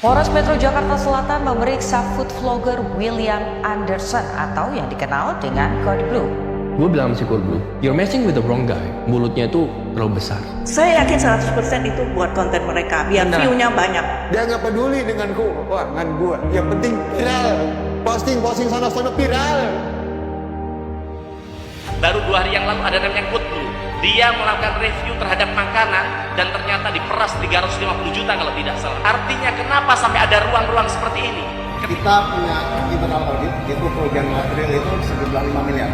Polres Metro Jakarta Selatan memeriksa food vlogger William Anderson atau yang dikenal dengan Code Blue. Gue bilang sama si Code Blue, you're messing with the wrong guy. Mulutnya itu terlalu besar. Saya yakin 100% itu buat konten mereka, biar view-nya banyak. Dia nggak peduli dengan keuangan gue. Yang penting viral. Posting sana-sana viral. Baru 2 hari yang lalu ada namanya Code Blue. Dia melakukan review terhadap makanan dan ternyata diperas 350 juta kalau tidak salah. Artinya kenapa sampai ada ruang-ruang seperti ini? Kita punya internal audit, itu kerugian material itu sejumlah 5 miliar.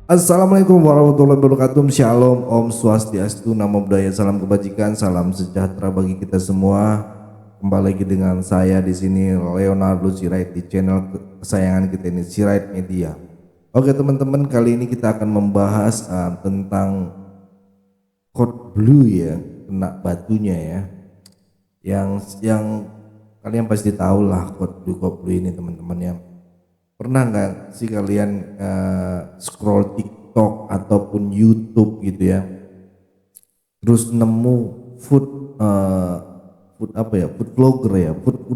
Assalamualaikum warahmatullahi wabarakatuh. Shalom, Om Swastiastu, Namo Buddhaya, salam kebajikan, salam sejahtera bagi kita semua. Kembali lagi dengan saya di sini Leonardo Sirait di channel kesayangan kita ini, Sirait Media. Oke teman-teman, kali ini kita akan membahas tentang Code Blue ya, kena batunya ya. Yang kalian pasti tahu lah Code Blue ini teman-teman ya. Pernah nggak sih kalian scroll TikTok ataupun YouTube gitu ya, terus nemu food vlogger ya, food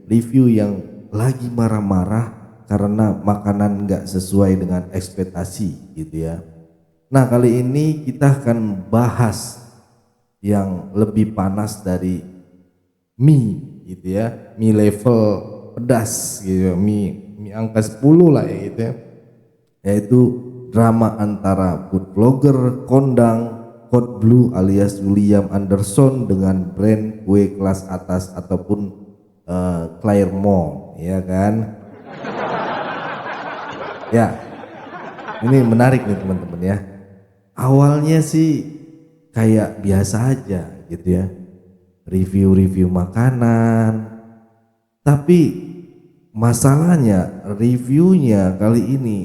review yang lagi marah-marah karena makanan nggak sesuai dengan ekspektasi gitu ya. Nah kali ini kita akan bahas yang lebih panas dari mie gitu ya, mie level pedas gitu, mie angka 10 lah ya gitu ya, yaitu drama antara food vlogger kondang Code Blue alias William Anderson dengan brand kue kelas atas ataupun Claremont ya kan. Ya ini menarik nih teman-teman ya. Awalnya sih kayak biasa aja gitu ya, review makanan, tapi masalahnya reviewnya kali ini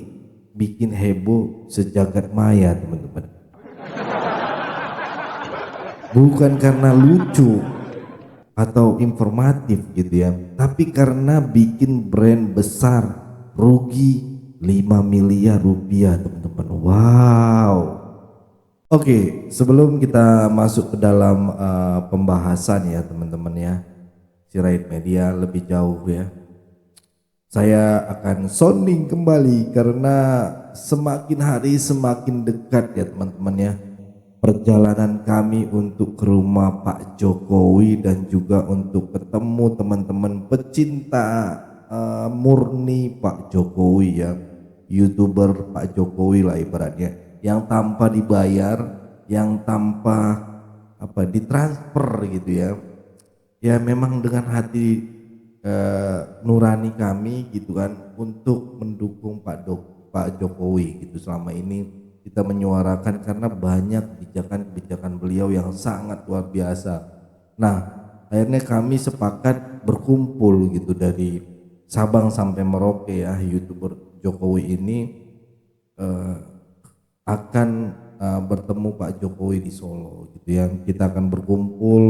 bikin heboh sejagat maya teman-teman. Bukan karena lucu atau informatif gitu ya, tapi karena bikin brand besar rugi 5 miliar rupiah teman-teman. Wow. Oke, sebelum kita masuk ke dalam pembahasan ya teman-teman ya, Sirait Media lebih jauh ya, saya akan sounding kembali karena semakin hari semakin dekat ya teman-teman ya, perjalanan kami untuk ke rumah Pak Jokowi dan juga untuk ketemu teman-teman pecinta murni Pak Jokowi ya, YouTuber Pak Jokowi lah ibaratnya, yang tanpa dibayar, yang tanpa ditransfer gitu ya. Ya memang dengan hati nurani kami gitu kan untuk mendukung Pak Jokowi gitu. Selama ini kita menyuarakan karena banyak kebijakan beliau yang sangat luar biasa. Nah akhirnya kami sepakat berkumpul gitu dari Sabang sampai Merauke ya, YouTuber Jokowi ini akan bertemu Pak Jokowi di Solo gitu ya. Kita akan berkumpul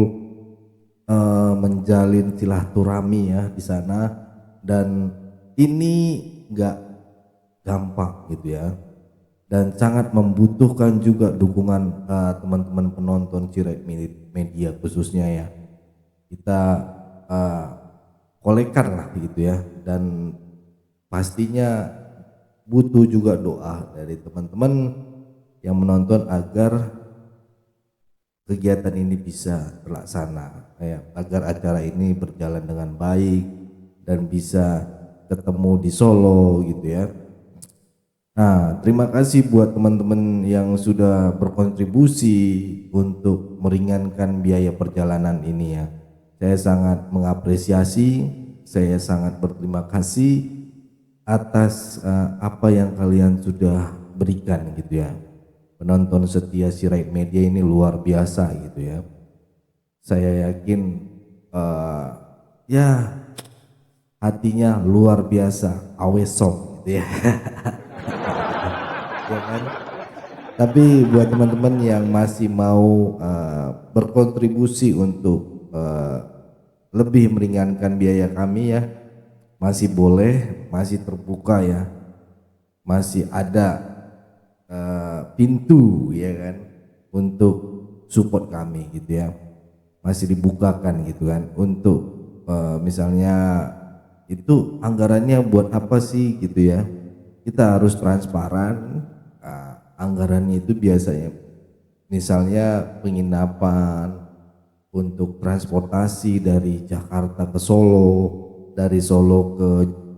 menjalin silaturahmi ya di sana, dan ini nggak gampang gitu ya, dan sangat membutuhkan juga dukungan teman-teman penonton Sirait Media khususnya ya. Kita kolekan lah gitu ya, dan pastinya butuh juga doa dari teman-teman yang menonton agar kegiatan ini bisa terlaksana ya, agar acara ini berjalan dengan baik dan bisa ketemu di Solo gitu ya. Nah terima kasih buat teman-teman yang sudah berkontribusi untuk meringankan biaya perjalanan ini ya. Saya sangat mengapresiasi, saya sangat berterima kasih atas apa yang kalian sudah berikan gitu ya. Penonton setia Sirait Media ini luar biasa gitu ya. Saya yakin ya hatinya luar biasa, awesome gitu ya. Ya kan? Tapi buat teman-teman yang masih mau berkontribusi untuk lebih meringankan biaya kami ya, masih boleh, masih terbuka ya. masih ada pintu ya kan untuk support kami gitu ya, masih dibukakan gitu kan untuk misalnya itu anggarannya buat apa sih gitu ya, kita harus transparan. Anggarannya itu biasanya misalnya penginapan, untuk transportasi dari Jakarta ke Solo, dari Solo ke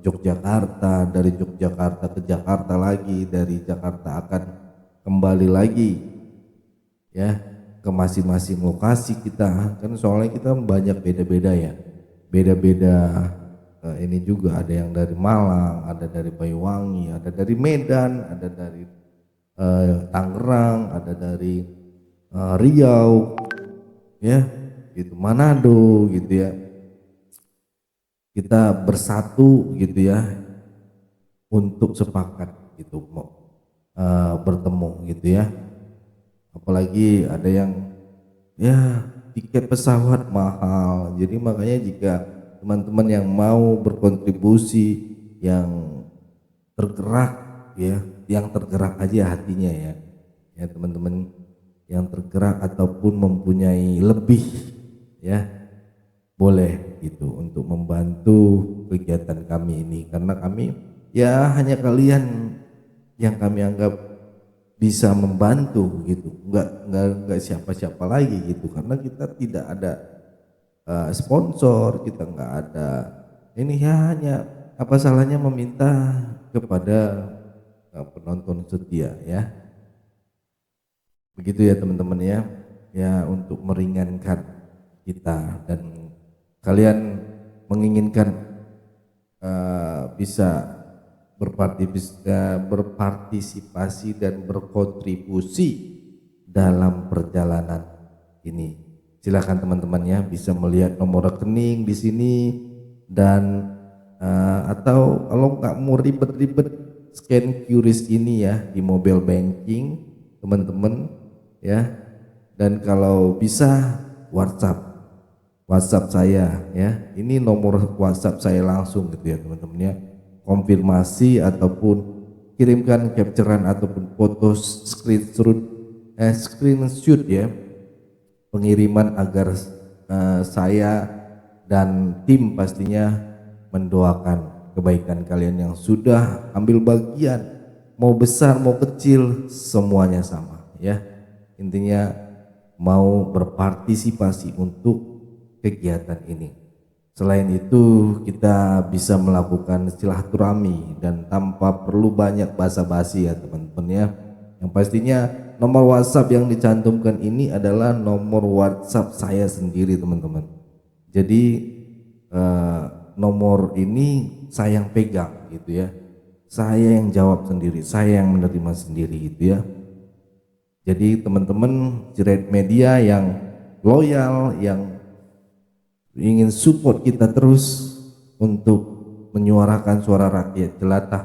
Yogyakarta, dari Yogyakarta ke Jakarta lagi, dari Jakarta akan kembali lagi ya ke masing-masing lokasi kita, kan soalnya kita banyak beda-beda ya, beda-beda. Ini juga ada yang dari Malang, ada dari Banyuwangi, ada dari Medan, ada dari Tangerang, ada dari Riau ya gitu, Manado gitu ya. Kita bersatu gitu ya untuk sepakat gitu mau bertemu gitu ya. Apalagi ada yang ya tiket pesawat mahal, jadi makanya jika teman-teman yang mau berkontribusi, yang tergerak ya, yang tergerak aja hatinya ya teman-teman yang tergerak ataupun mempunyai lebih ya, boleh gitu untuk membantu kegiatan kami ini, karena kami ya hanya kalian yang kami anggap bisa membantu gitu, enggak siapa-siapa lagi gitu, karena kita tidak ada sponsor, kita enggak ada ini ya, hanya apa salahnya meminta kepada penonton setia ya. Begitu ya teman-teman ya untuk meringankan kita, dan kalian menginginkan bisa berpartisipasi dan berkontribusi dalam perjalanan ini. Silakan teman-teman ya, bisa melihat nomor rekening di sini, dan atau kalau nggak mau ribet-ribet scan QRIS ini ya di mobile banking teman-teman ya, dan kalau bisa WhatsApp saya ya, ini nomor WhatsApp saya langsung gitu ya teman-teman ya, konfirmasi ataupun kirimkan capturean ataupun foto screenshot ya, pengiriman agar saya dan tim pastinya mendoakan kebaikan kalian yang sudah ambil bagian, mau besar mau kecil semuanya sama ya, intinya mau berpartisipasi untuk kegiatan ini. Selain itu kita bisa melakukan silaturahmi dan tanpa perlu banyak basa-basi ya teman-teman ya. Yang pastinya nomor WhatsApp yang dicantumkan ini adalah nomor WhatsApp saya sendiri teman-teman. Jadi nomor ini saya yang pegang gitu ya, saya yang jawab sendiri, saya yang menerima sendiri gitu ya. Jadi teman-teman Jerat Media yang loyal, yang ingin support kita terus untuk menyuarakan suara rakyat jelata,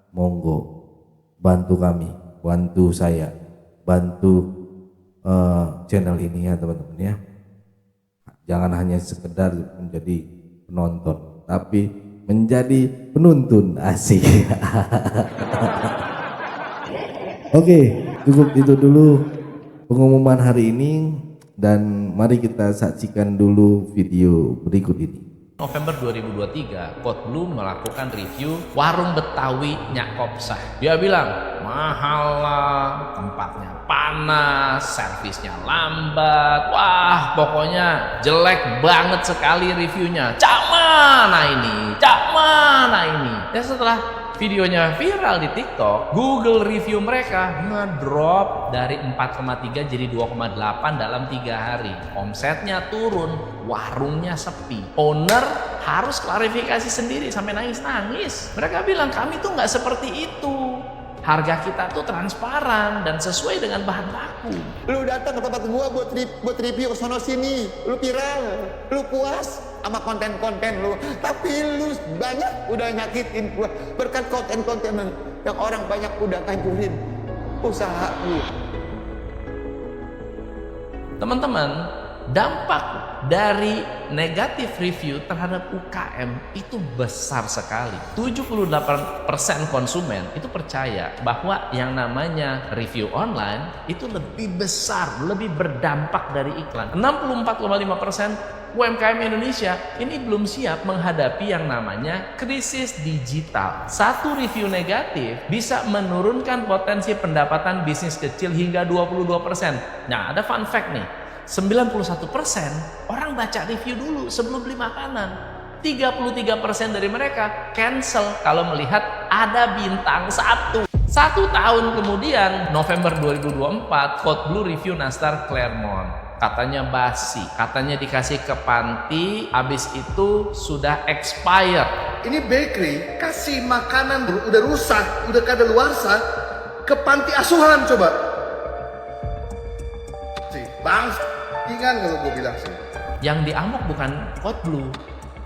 monggo bantu kami, bantu saya, bantu channel ini ya teman-teman ya. Jangan hanya sekedar menjadi penonton, tapi menjadi penuntun, asik. Oke, cukup itu dulu pengumuman hari ini, dan mari kita saksikan dulu video berikut ini. November 2023, Code Blue melakukan review warung Betawi Nyak Kopsah. Dia bilang mahal lah, tempatnya panas, servisnya lambat, wah pokoknya jelek banget sekali reviewnya. Cak mana ini, cak mana ini. Dan setelah videonya viral di TikTok, Google review mereka ngedrop dari 4,3 jadi 2,8 dalam 3 hari. Omsetnya turun, warungnya sepi. Owner harus klarifikasi sendiri sampai nangis-nangis. Mereka bilang kami tuh nggak seperti itu. Harga kita tuh transparan dan sesuai dengan bahan baku. Lu datang ke tempat gua buat review sono sini, lu viral, lu puas sama konten-konten lu, tapi lu banyak udah nyakitin gua berkat konten-konten yang orang banyak udah ngancurin usaha lu. Teman-teman, dampak dari negatif review terhadap UKM itu besar sekali. 78% konsumen itu percaya bahwa yang namanya review online itu lebih besar, lebih berdampak dari iklan. 64,5% UMKM Indonesia ini belum siap menghadapi yang namanya krisis digital. Satu review negatif bisa menurunkan potensi pendapatan bisnis kecil hingga 22%. Nah, ada fun fact nih. 91% orang baca review dulu sebelum beli makanan. 33% dari mereka cancel kalau melihat ada bintang 1. 1 tahun kemudian, November 2024, Code Blue review nastar Claremont. Katanya basi, katanya dikasih ke panti, habis itu sudah expired. Ini bakery kasih makanan udah rusak, udah kadaluarsa ke panti asuhan coba. Bang, ingat kalau gue bilang sih. Yang diamuk bukan Code Blue,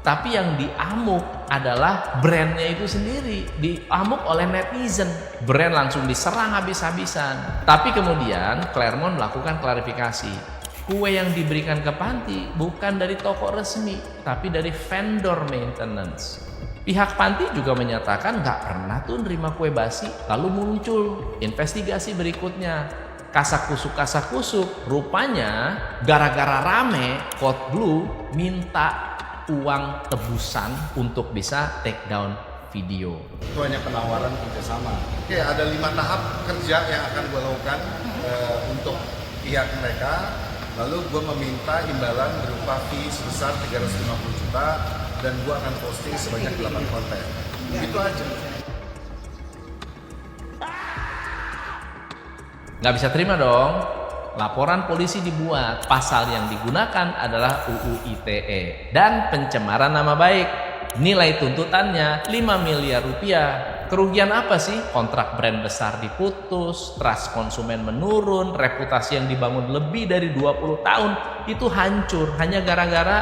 tapi yang diamuk adalah brandnya itu sendiri. Diamuk oleh netizen. Brand langsung diserang habis-habisan. Tapi kemudian Claremont melakukan klarifikasi. Kue yang diberikan ke panti bukan dari toko resmi, tapi dari vendor maintenance. Pihak panti juga menyatakan nggak pernah tuh nerima kue basi. Lalu muncul investigasi berikutnya. Kasak-kusuk, rupanya gara-gara rame, Code Blue minta uang tebusan untuk bisa take down video. Itu hanya penawaran kerjasama. Oke, ada 5 tahap kerja yang akan gue lakukan untuk pihak mereka. Lalu gue meminta imbalan berupa fee sebesar 350 juta dan gue akan posting sebanyak 8 konten. Itu aja. Nggak bisa terima dong. Laporan polisi dibuat. Pasal yang digunakan adalah UU ITE dan pencemaran nama baik. Nilai tuntutannya 5 miliar rupiah. Kerugian apa sih? Kontrak brand besar diputus, trust konsumen menurun, reputasi yang dibangun lebih dari 20 tahun itu hancur hanya gara-gara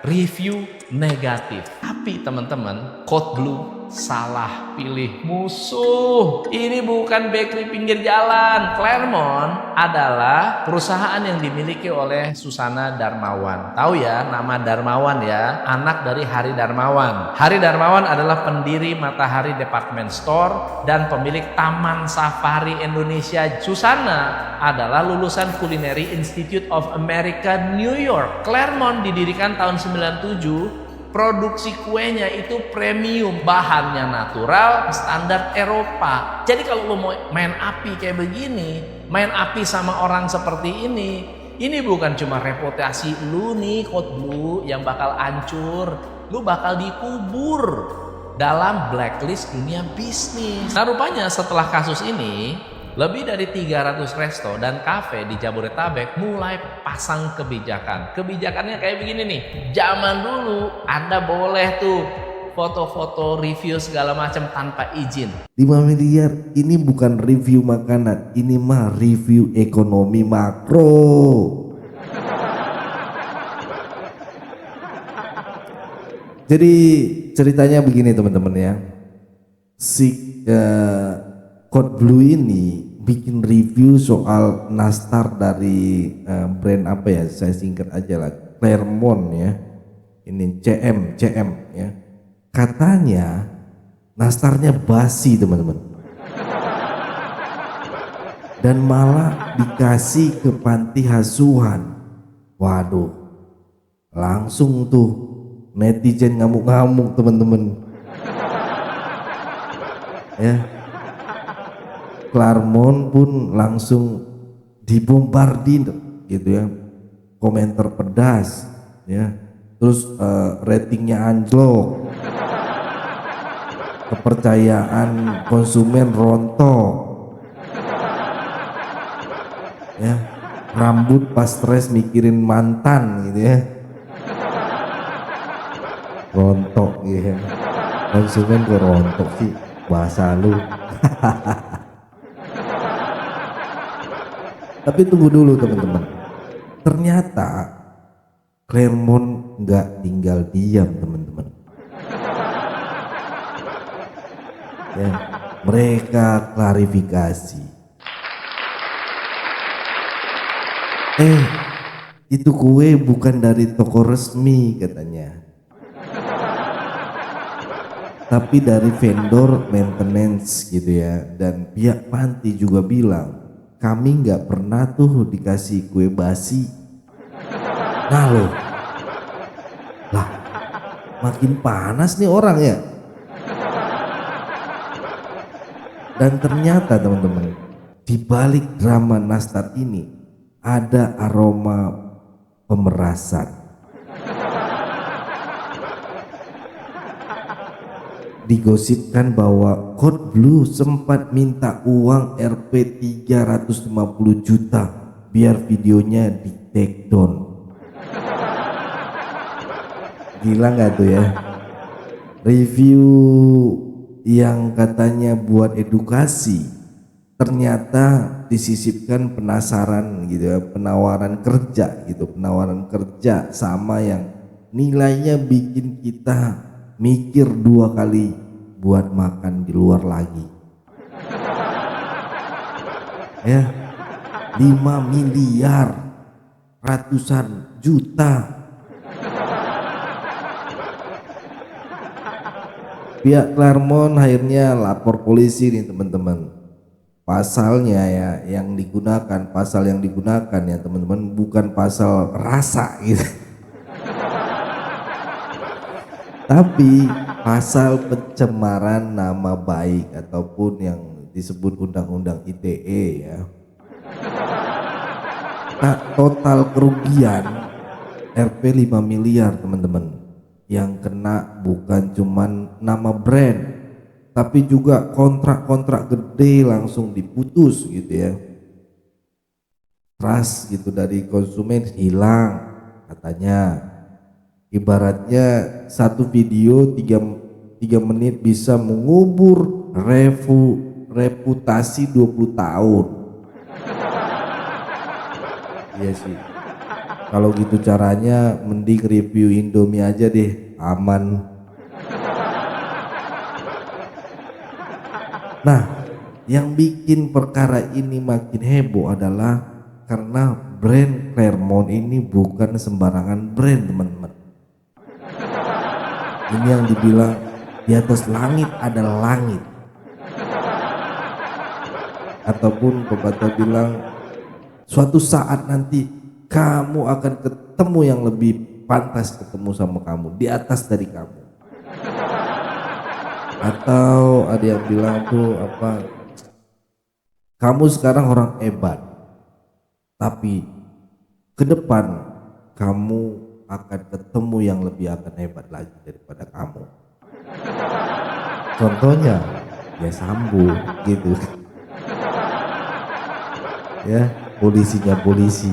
review negatif. Tapi teman-teman, Code Blue salah pilih musuh. Ini bukan bakery pinggir jalan. Claremont adalah perusahaan yang dimiliki oleh Susana Darmawan. Tahu ya nama Darmawan ya, anak dari Hari Darmawan. Hari Darmawan adalah pendiri Matahari Department Store dan pemilik Taman Safari Indonesia. Susana adalah lulusan Culinary Institute of America New York. Claremont didirikan tahun 97. Produksi kuenya itu premium, bahannya natural, standar Eropa. Jadi kalau lo mau main api kayak begini, main api sama orang seperti ini bukan cuma reputasi lu nih Code Blue yang bakal hancur, lu bakal dikubur dalam blacklist dunia bisnis. Nah rupanya setelah kasus ini, lebih dari 300 resto dan kafe di Jabodetabek mulai pasang kebijakan. Kebijakannya kayak begini nih. Zaman dulu Anda boleh tuh foto-foto review segala macam tanpa izin. 5 miliar ini bukan review makanan, ini mah review ekonomi makro. Jadi ceritanya begini teman-teman ya. Si Code Blue ini bikin review soal nastar dari brand apa ya, saya singkat aja lah, Claremont ya, ini CM ya. Katanya nastarnya basi teman-teman, dan malah dikasih ke panti asuhan. Waduh, langsung tuh netizen ngamuk-ngamuk teman-teman ya. Claremont pun langsung dibombardir gitu ya, komentar pedas ya, terus ratingnya anjlok, kepercayaan konsumen rontok ya, rambut pas stres mikirin mantan gitu ya, rontok gitu ya. Konsumen kok rontok sih bahasa lu. Tapi tunggu dulu teman-teman, ternyata Claremont nggak tinggal diam teman-teman ya, mereka klarifikasi. itu kue bukan dari toko resmi katanya, tapi dari vendor maintenance gitu ya. Dan pihak panti juga bilang kami nggak pernah tuh dikasih kue basi. Nah loh, lah makin panas nih orang ya. Dan ternyata teman-teman, di balik drama nastar ini ada aroma pemerasan. Digosipkan bahwa Code Blue sempat minta uang Rp 350 juta biar videonya di take down. Gila nggak tuh ya? Review yang katanya buat edukasi ternyata disisipkan penasaran gitu ya, penawaran kerja gitu, penawaran kerja sama yang nilainya bikin kita mikir 2 kali buat makan di luar lagi ya. 5 miliar, ratusan juta. Pihak Claremont akhirnya lapor polisi nih teman-teman. Pasalnya ya yang digunakan, pasal yang digunakan ya teman-teman bukan pasal rasa gitu. Tapi pasal pencemaran nama baik ataupun yang disebut undang-undang ITE ya. Nah, total kerugian Rp 5 miliar teman-teman. Yang kena bukan cuman nama brand, tapi juga kontrak-kontrak gede langsung diputus gitu ya. Trust gitu dari konsumen hilang katanya. Ibaratnya satu video 3 menit bisa mengubur reputasi 20 tahun. Iya sih. Kalau gitu caranya mending review Indomie aja deh, aman. Nah, yang bikin perkara ini makin heboh adalah karena brand Claremont ini bukan sembarangan brand teman-teman. Ini yang dibilang di atas langit ada langit. Ataupun pepatah bilang suatu saat nanti kamu akan ketemu yang lebih pantas ketemu sama kamu, di atas dari kamu. Atau ada yang bilang tuh apa, kamu sekarang orang hebat, tapi ke depan kamu akan ketemu yang lebih akan hebat lagi daripada kamu. Contohnya ya Sambo gitu. Ya, polisinya polisi.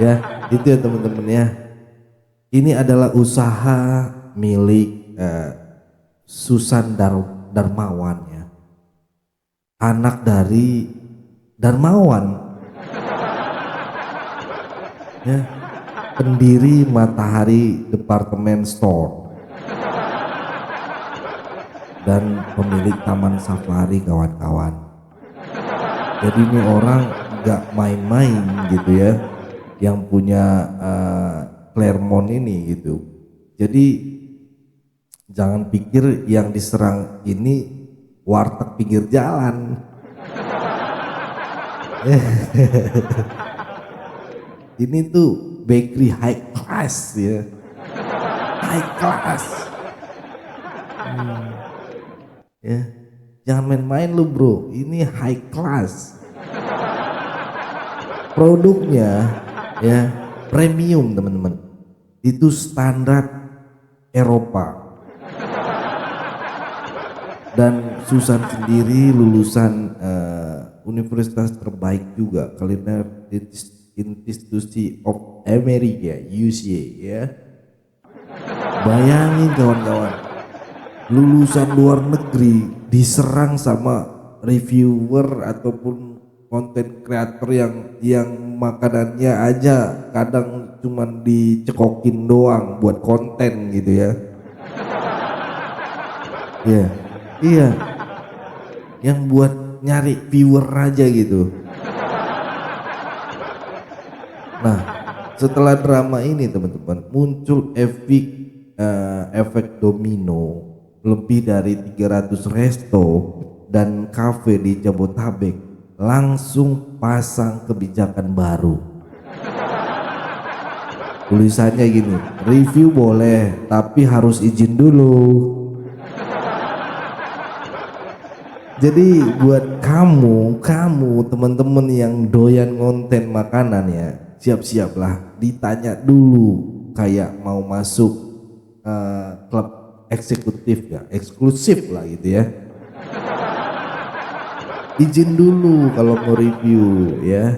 Ya, itu ya teman-teman ya. Ini adalah usaha milik Susan Darmawan ya. Anak dari Darmawan. Ya, pendiri Matahari Department Store. Dan pemilik Taman Safari kawan-kawan. Jadi ini orang gak main-main gitu ya. Yang punya Claremont ini gitu. Jadi jangan pikir yang diserang ini warteg pinggir jalan. Ini tuh bakery high class ya. High class. Ya, jangan main-main lu bro. Ini high class. Produknya ya premium teman-teman, itu standar Eropa. Dan Susan sendiri lulusan universitas terbaik juga, Culinary Institute of America UCA ya. Bayangin kawan-kawan, lulusan luar negeri diserang sama reviewer ataupun konten kreator yang makanannya aja kadang cuman dicekokin doang buat konten gitu ya. Iya, yang buat nyari viewer aja gitu. Nah, setelah drama ini teman-teman, muncul efek domino. Lebih dari 300 resto dan kafe di Jabotabek langsung pasang kebijakan baru. Tulisannya gini, review boleh tapi harus izin dulu. Jadi buat kamu teman-teman yang doyan konten makanan ya, siap-siaplah ditanya dulu kayak mau masuk klub eksekutif ya, eksklusif lah gitu ya. Izin dulu kalau mau review ya.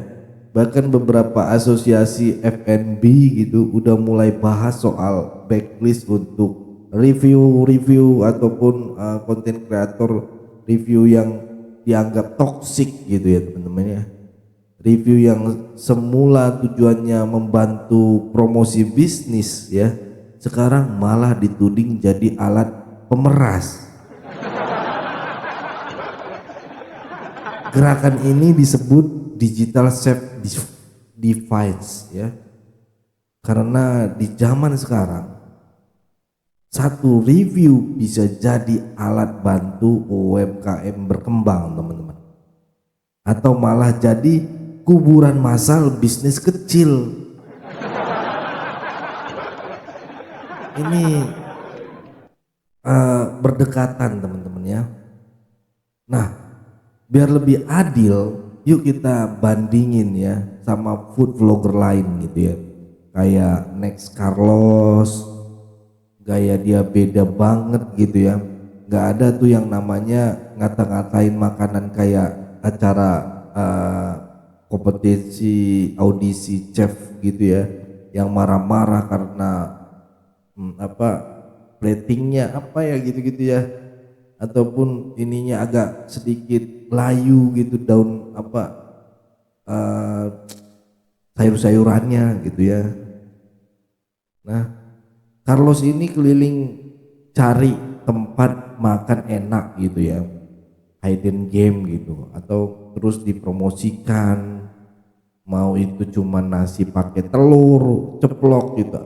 Bahkan beberapa asosiasi F&B gitu udah mulai bahas soal backlist untuk review ataupun konten kreator review yang dianggap toksik gitu ya teman-teman ya. Review yang semula tujuannya membantu promosi bisnis ya, sekarang malah dituding jadi alat pemeras. Gerakan ini disebut digital self defense ya. Karena di zaman sekarang satu review bisa jadi alat bantu UMKM berkembang teman-teman. Atau malah jadi kuburan massal bisnis kecil. Ini berdekatan teman-teman ya. Nah, biar lebih adil, yuk kita bandingin ya sama food vlogger lain gitu ya. Kayak Next Carlos, gaya dia beda banget gitu ya. Gak ada tuh yang namanya ngata-ngatain makanan kayak acara kompetisi audisi chef gitu ya, yang marah-marah karena platingnya ya gitu-gitu ya, ataupun ininya agak sedikit layu gitu, daun sayur-sayurannya gitu ya. Nah, Carlos ini keliling cari tempat makan enak gitu ya, hidden game gitu, atau terus dipromosikan, mau itu cuma nasi pakai telur ceplok gitu,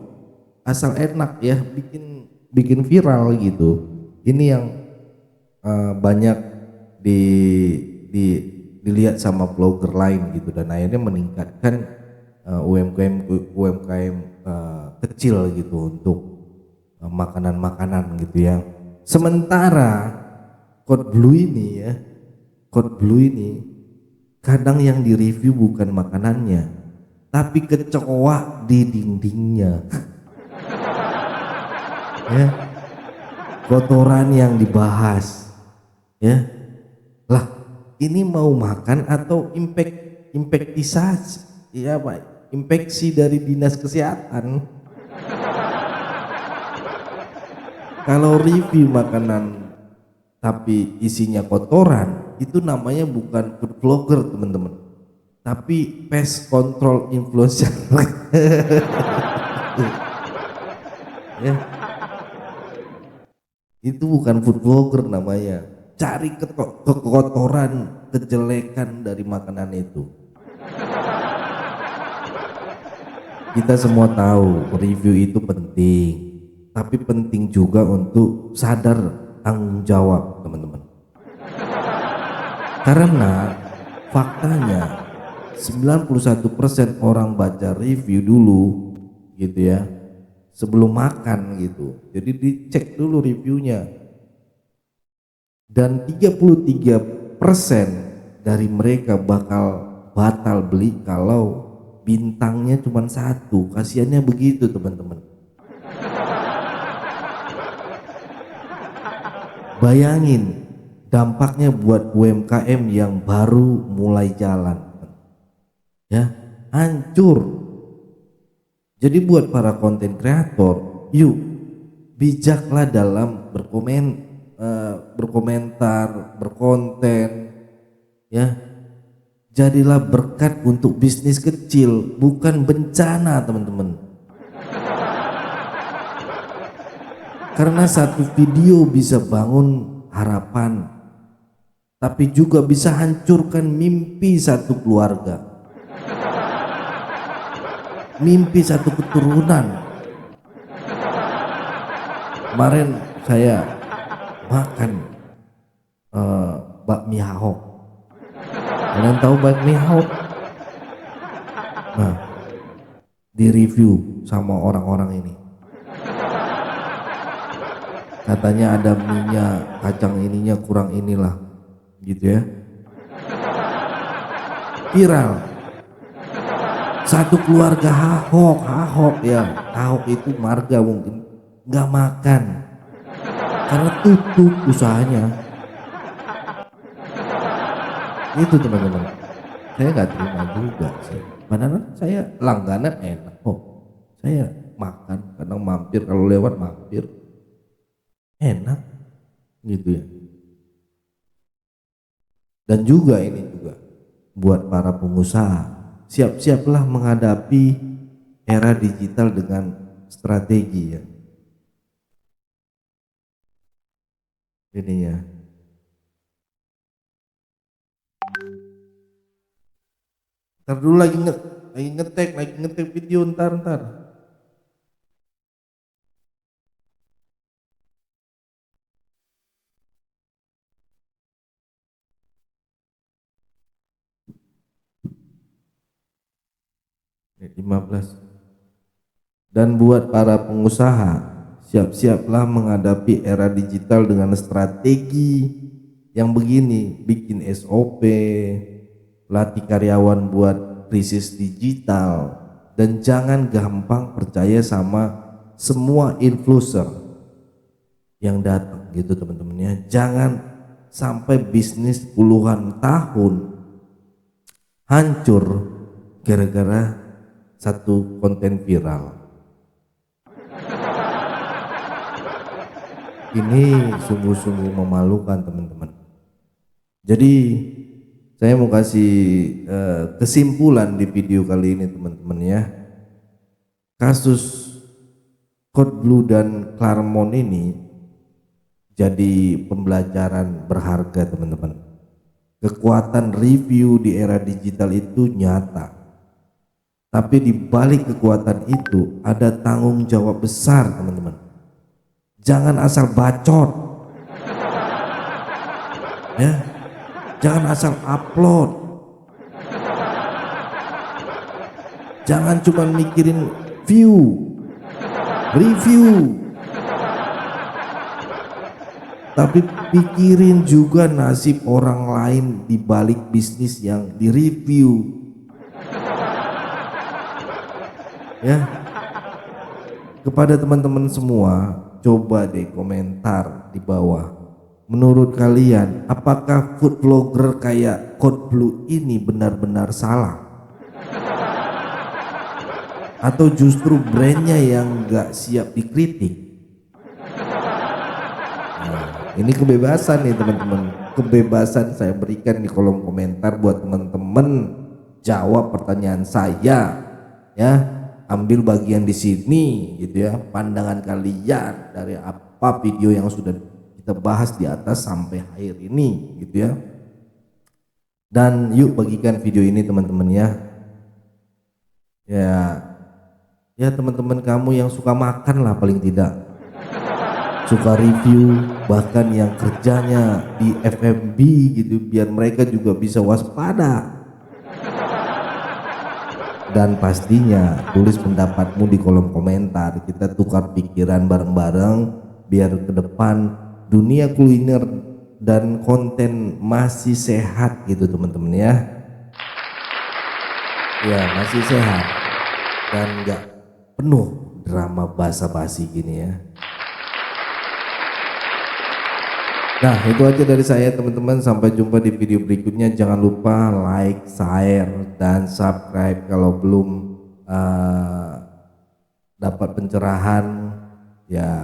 asal enak ya, bikin viral gitu. Ini yang banyak dilihat sama vlogger lain gitu, dan akhirnya meningkatkan UMKM kecil gitu untuk makanan-makanan gitu ya. Sementara Code Blue ini kadang yang direview bukan makanannya, tapi kecoa di dindingnya. Ya, kotoran yang dibahas ya. Lah, ini mau makan atau infektisasi ya Pak, infeksi dari dinas kesehatan. Kalau review makanan tapi isinya kotoran, itu namanya bukan food vlogger teman-teman, tapi pest control influencer. Ya, itu bukan food vlogger namanya. Cari kekotoran, kejelekan dari makanan itu. Kita semua tahu review itu penting, tapi penting juga untuk sadar tanggung jawab teman-teman. Karena faktanya 91% orang baca review dulu gitu ya, sebelum makan gitu. Jadi dicek dulu reviewnya. Dan 33% dari mereka batal beli kalau bintangnya cuma 1. Kasiannya begitu teman-teman. Bayangin dampaknya buat UMKM yang baru mulai jalan ya, hancur. Jadi buat para konten kreator, yuk bijaklah dalam berkomentar, berkonten ya. Jadilah berkat untuk bisnis kecil, bukan bencana teman-teman. Karena satu video bisa bangun harapan, tapi juga bisa hancurkan mimpi satu keluarga. mimpi satu keturunan. Kemarin saya makan bakmi Ahok. Kalian tahu bakmi Ahok? Nah, di review sama orang-orang ini. Katanya ada minyak, kacang ininya kurang inilah, gitu ya. Viral. Satu keluarga Ahok ya, Ahok itu marga mungkin nggak makan karena tutup usahanya. Itu teman-teman, saya nggak terima juga sih. Padahal saya langganan enak kok. Saya makan, kadang mampir kalau lewat mampir. Enak gitu ya. Dan juga ini juga buat para pengusaha, siap-siaplah menghadapi era digital dengan strategi ya. Ini ya. Ntar dulu lagi ngetek video ntar. Ini 15. Dan buat para pengusaha, siap-siaplah menghadapi era digital dengan strategi yang begini, bikin SOP, latih karyawan buat krisis digital, dan jangan gampang percaya sama semua influencer yang datang gitu teman-teman ya. Jangan sampai bisnis puluhan tahun hancur gara-gara satu konten viral. Ini sungguh-sungguh memalukan teman-teman. Jadi saya mau kasih kesimpulan di video kali ini teman-teman ya. Kasus Code Blue dan Claremont ini jadi pembelajaran berharga teman-teman. Kekuatan review di era digital itu nyata. Tapi di balik kekuatan itu ada tanggung jawab besar teman-teman. Jangan asal bacot. Ya. Jangan asal upload. Jangan cuma mikirin view, review. Tapi pikirin juga nasib orang lain di balik bisnis yang direview. Ya. Kepada teman-teman semua, coba deh komentar di bawah. Menurut kalian, apakah food vlogger kayak Code Blue ini benar-benar salah? Atau justru brandnya yang gak siap dikritik? Nah, ini kebebasan nih teman-teman. Kebebasan saya berikan di kolom komentar buat teman-teman jawab pertanyaan saya. Ya. Ambil bagian di sini gitu ya, pandangan kalian dari apa video yang sudah kita bahas di atas sampai akhir ini gitu ya. Dan yuk bagikan video ini teman-teman ya. Ya teman-teman kamu yang suka makan lah paling tidak, suka review, bahkan yang kerjanya di F&B gitu, biar mereka juga bisa waspada. Dan pastinya tulis pendapatmu di kolom komentar, kita tukar pikiran bareng-bareng biar ke depan dunia kuliner dan konten masih sehat gitu teman-teman ya. Ya masih sehat dan nggak penuh drama basa-basi gini ya. Nah itu aja dari saya teman-teman, sampai jumpa di video berikutnya. Jangan lupa like, share, dan subscribe kalau belum dapat pencerahan ya.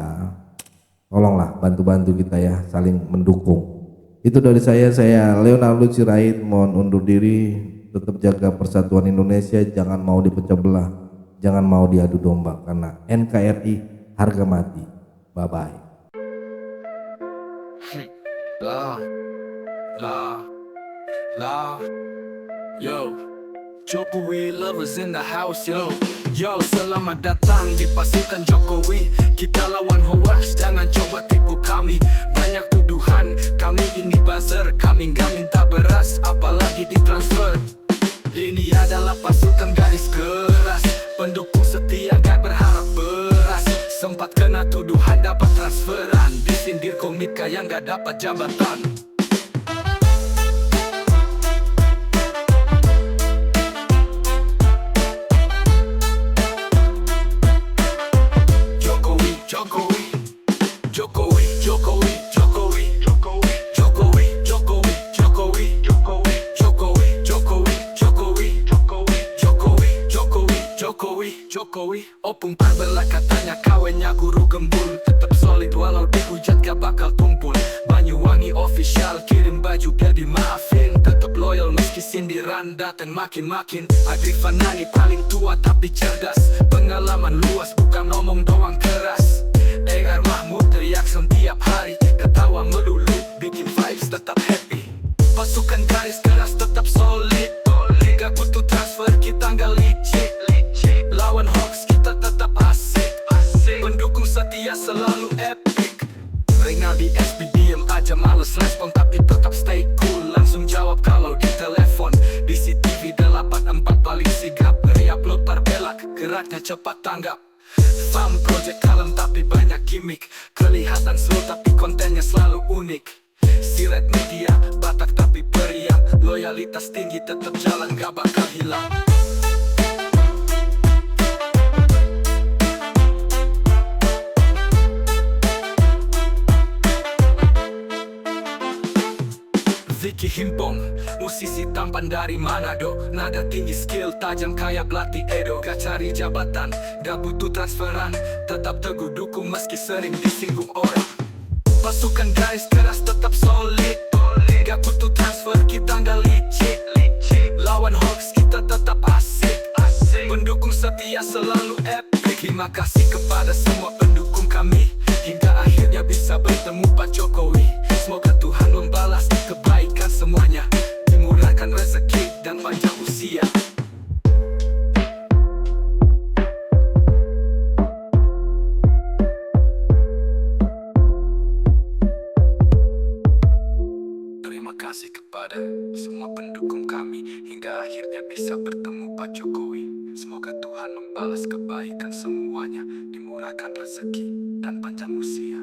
Tolonglah bantu-bantu kita ya, saling mendukung. Itu dari saya Leonardo Sirait, mohon undur diri. Tetap jaga persatuan Indonesia, jangan mau dipecah belah, jangan mau diadu domba, karena NKRI harga mati. Bye bye. Yo, Triple lovers in the house, yo. Yo, selamat datang di pasukan Jokowi. Kita lawan hoax, jangan coba tipu kami. Banyak tuduhan, kami ini buzzer. Kami gak minta beras, apalagi ditransfer. Ini adalah pasukan garis keras, pendukung setia gak berharap beras. Sempat kena tuduhan dapat transferan, disindir komika yang gak dapat jabatan. Jokowi, Jokowi, Jokowi, Jokowi, Jokowi, Jokowi, Jokowi, Jokowi, Jokowi, Jokowi, Jokowi, Jokowi, Jokowi, Jokowi, Jokowi, Jokowi, Jokowi. Opung Parbela katanya kawennya guru gembul. Tetap solid walau dihujat gak bakal tumpul. Banyuwangi official kirim baju biar dimaafin. Tetap loyal meski sindiran datang makin-makin. Adri Fanani paling tua tapi cerdas. Pengalaman luas bukan ngomong doang keras. Egar Mahmud teriak setiap hari, ketawa melulu, bikin vibes tetap happy. Pasukan garis keras tetap solid, gak butuh transfer, kita gak licik. Lawan hoax kita tetap asik. Pendukung setia selalu epic. Rinaldi SB diem aja males respon, tapi tetap stay cool. Langsung jawab kalau di telepon. Di CTV 84 paling sigap, re-upload Parbela, geraknya cepat tanggap. Fam project kalem tapi banyak gimmick. Kelihatan slow tapi kontennya selalu unik. Siret media, Batak tapi periang. Loyalitas tinggi tetap jalan gak bakal hilang. Vicky Himpong, musisi tampan dari Manado. Nada tinggi, skill tajam kayak Blati Edo. Gak cari jabatan, gak butuh transferan. Tetap teguh dukung meski sering disinggung orang. Pasukan garis keras tetap solid, gak butuh transfer, kita gak licik. Lawan hoax kita tetap asik. Pendukung setia selalu epic. Terima kasih kepada semua pendukung kami, hingga akhirnya bisa bertemu Pak Jokowi. Semoga Tuhan membalas kebaikan semuanya, dimurahkan rezeki dan panjang usia. Terima kasih kepada semua pendukung kami, hingga akhirnya bisa bertemu Pak Jokowi. Semoga Tuhan membalas kebaikan semuanya, dimurahkan rezeki dan panjang usia.